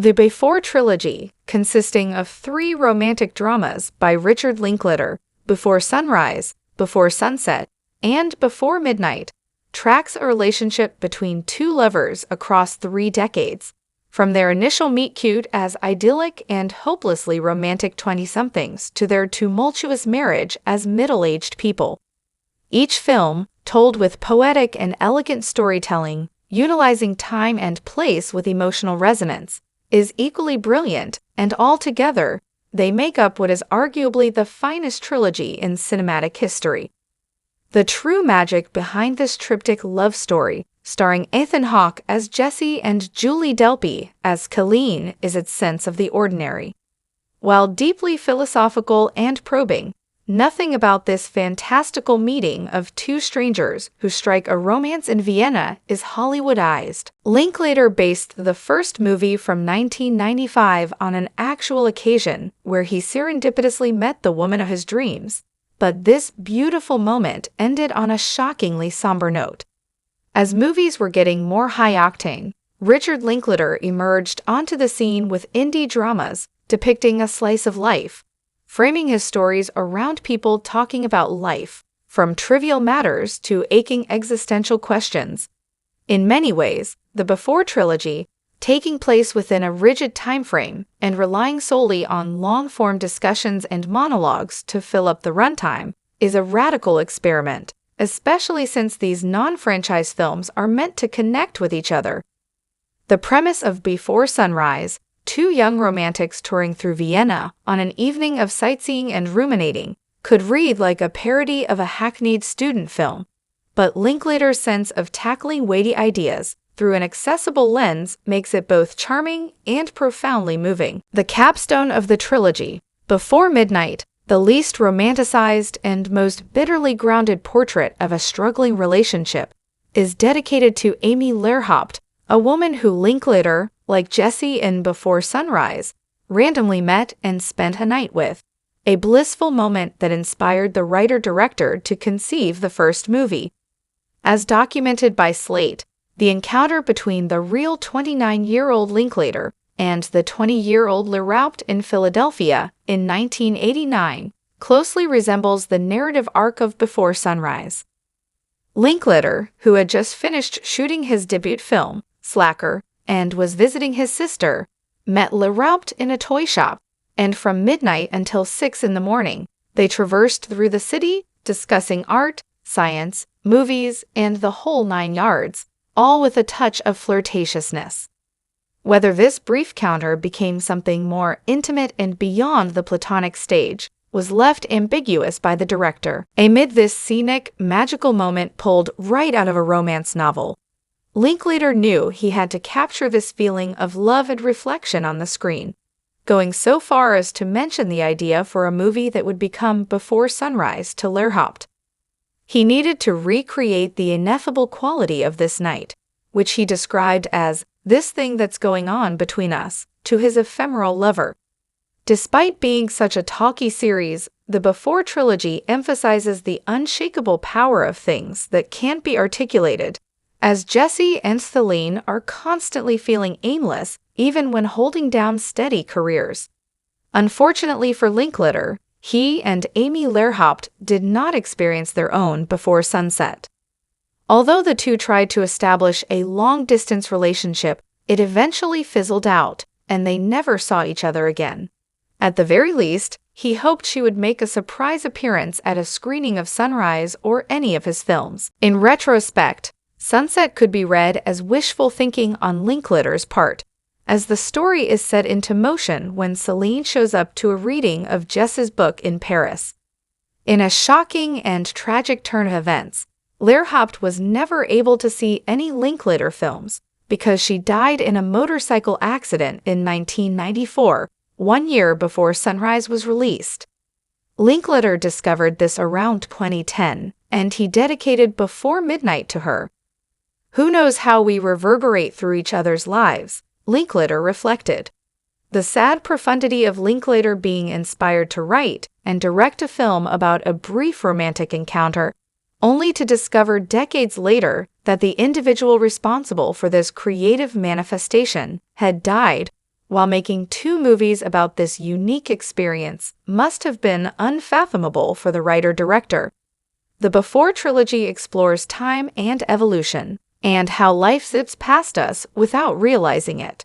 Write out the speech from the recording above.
The Before Trilogy, consisting of 3 romantic dramas by Richard Linklater, Before Sunrise, Before Sunset, and Before Midnight, tracks a relationship between 2 lovers across 3 decades, from their initial meet-cute as idyllic and hopelessly romantic 20-somethings to their tumultuous marriage as middle-aged people. Each film, told with poetic and elegant storytelling, utilizing time and place with emotional resonance, is equally brilliant, and altogether, they make up what is arguably the finest trilogy in cinematic history. The true magic behind this triptych love story, starring Ethan Hawke as Jesse and Julie Delpy as Colleen, is its sense of the ordinary. While deeply philosophical and probing, nothing about this fantastical meeting of 2 strangers who strike a romance in Vienna is Hollywoodized. Linklater based the first movie from 1995 on an actual occasion where he serendipitously met the woman of his dreams, but this beautiful moment ended on a shockingly somber note. As movies were getting more high-octane, Richard Linklater emerged onto the scene with indie dramas depicting a slice of life, framing his stories around people talking about life, from trivial matters to aching existential questions. In many ways, the Before Trilogy, taking place within a rigid time frame and relying solely on long-form discussions and monologues to fill up the runtime, is a radical experiment, especially since these non-franchise films are meant to connect with each other. The premise of Before Sunrise, 2 young romantics touring through Vienna on an evening of sightseeing and ruminating, could read like a parody of a hackneyed student film, but Linklater's sense of tackling weighty ideas through an accessible lens makes it both charming and profoundly moving. The capstone of the trilogy, Before Midnight, the least romanticized and most bitterly grounded portrait of a struggling relationship, is dedicated to Amy Lehrhaupt, a woman who Linklater, like Jesse in Before Sunrise, randomly met and spent a night with, a blissful moment that inspired the writer-director to conceive the first movie. As documented by Slate, the encounter between the real 29-year-old Linklater and the 20-year-old Lehrhaupt in Philadelphia in 1989 closely resembles the narrative arc of Before Sunrise. Linklater, who had just finished shooting his debut film, Slacker, and was visiting his sister, met Lehrhaupt in a toy shop, and from midnight until 6 in the morning, they traversed through the city, discussing art, science, movies, and the whole 9 yards, all with a touch of flirtatiousness. Whether this brief encounter became something more intimate and beyond the platonic stage was left ambiguous by the director. Amid this scenic, magical moment pulled right out of a romance novel, Linklater knew he had to capture this feeling of love and reflection on the screen, going so far as to mention the idea for a movie that would become Before Sunrise to Lehrhaupt. He needed to recreate the ineffable quality of this night, which he described as this thing that's going on between us, to his ephemeral lover. Despite being such a talky series, the Before Trilogy emphasizes the unshakable power of things that can't be articulated, as Jesse and Celine are constantly feeling aimless even when holding down steady careers. Unfortunately for Linklater, he and Amy Lehrhaupt did not experience their own Before Sunset. Although the 2 tried to establish a long-distance relationship, it eventually fizzled out, and they never saw each other again. At the very least, he hoped she would make a surprise appearance at a screening of Sunrise or any of his films. In retrospect, Sunset could be read as wishful thinking on Linklater's part, as the story is set into motion when Celine shows up to a reading of Jess's book in Paris. In a shocking and tragic turn of events, Lehrhaupt was never able to see any Linklater films because she died in a motorcycle accident in 1994, 1 year before Sunrise was released. Linklater discovered this around 2010, and he dedicated Before Midnight to her. Who knows how we reverberate through each other's lives, Linklater reflected. The sad profundity of Linklater being inspired to write and direct a film about a brief romantic encounter, only to discover decades later that the individual responsible for this creative manifestation had died while making two movies about this unique experience must have been unfathomable for the writer-director. The Before trilogy explores time and evolution, and how life zips past us without realizing it.